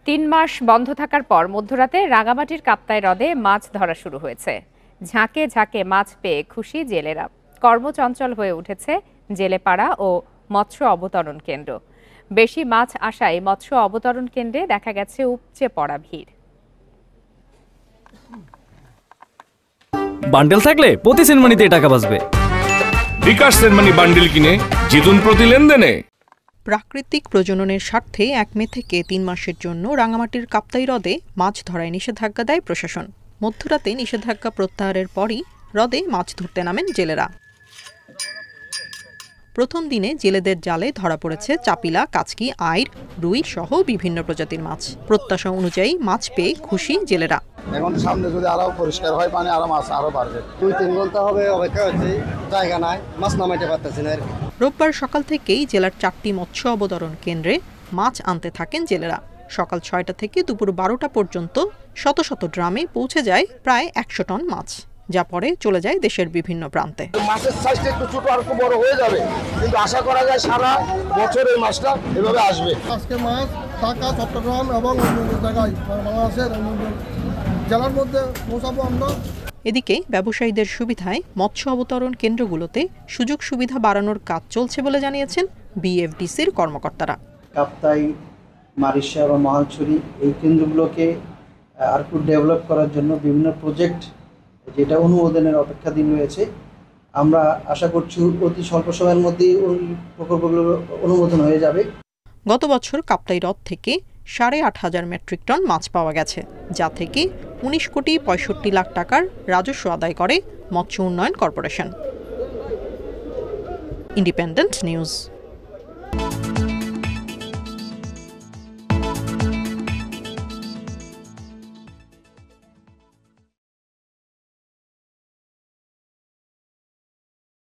৩ মাস বন্ধ থাকার পর মধ্যরাতে রাঙামাটির কাপ্তাই হ্রদে মাছ ধরা শুরু হয়েছে। ঝাঁকে ঝাঁকে মাছ পেয়ে খুশি জেলেরা। কর্মচঞ্চল হয়ে উঠেছে জেলেপাড়া ও মৎস্য অবতরণ কেন্দ্র। বেশি মাছ আসায় মৎস্য অবতরণ কেন্দ্রে দেখা গেছে উপচে পড়া ভিড়। বান্ডেল থাকলে প্রতি সেনমানিতে টাকা বাঁচবে। বিকাশ সেনমানি বান্ডেল কিনে জিতুন প্রতি লেনদেনে। প্রাকৃতিক প্রজননের স্বার্থে ১ মে থেকে ৩ মাসের জন্য রাঙামাটির কাপ্তাই হ্রদে মাছ ধরায় নিষেধাজ্ঞা দেয় প্রশাসন। মধ্যরাতে নিষেধাজ্ঞা প্রত্যাহারের পরই হ্রদে মাছ ধরতে নামেন জেলেরা। প্রথম দিনে জেলেদের জালে ধরা পড়েছে চাপিলা, কাচকি, আইড়, রুই সহ বিভিন্ন প্রজাতির মাছ। প্রত্যাশা অনুযায়ী মাছ পেয়ে খুশি জেলেরা। এখন সামনে যদি আরো পরিষ্কার হয় পানি আরো মাছ আরো বাড়বে। 2-3 ঘন্টা হবে অপেক্ষা হচ্ছে, জায়গা নাই, মাছ নামাইতে পারতেছি না। রোববার সকাল থেকেই জেলার 4টি মৎস্য অবতরণ কেন্দ্রে মাছ আনতে থাকেন জেলেরা। সকাল 6টা থেকে দুপুর 12টা পর্যন্ত শত শত ড্রামে পৌঁছে যায় প্রায় 100 টন মাছ, যা পরে চলে যায় দেশের বিভিন্ন প্রান্তে। মাছের সাইজটা একটু ছোট আর একটু বড় হয়ে যাবে, কিন্তু আশা করা যায় সারা বছর এই মাছটা এভাবে আসবে। আজকে মাছ ঢাকা, চট্টগ্রাম এবং অন্যান্য জায়গায় বাংলাদেশের জেলার মধ্যে পৌঁছাবো আমরা। এদিকে ব্যবসায়ীদের সুবিধায় মৎস্য অবতরণ কেন্দ্রগুলোতে সুযোগ সুবিধা বাড়ানোর কাজ চলছে বলে জানিয়েছেন বিএফডিসির কর্মকর্তারা। কাপ্তাই, মারিশা বা মহালছড়ি এই কেন্দ্রগুলোকে আর একটু ডেভেলপ করার জন্য বিভিন্ন প্রজেক্ট যেটা অনুমোদনের অপেক্ষাধীন রয়েছে। আমরা আশা করছি অতি স্বল্প সময়ের মধ্যেই ওই প্রকল্পগুলো অনুমোদন হয়ে যাবে। গত বছর কাপ্তাই হ্রদ থেকে 8,500 মেট্রিক টন মাছ পাওয়া গেছে, যা থেকে 19 কোটি 65 লাখ টাকার রাজস্ব আদায় করে মৎস্য উন্নয়ন কর্পোরেশন। Independent news.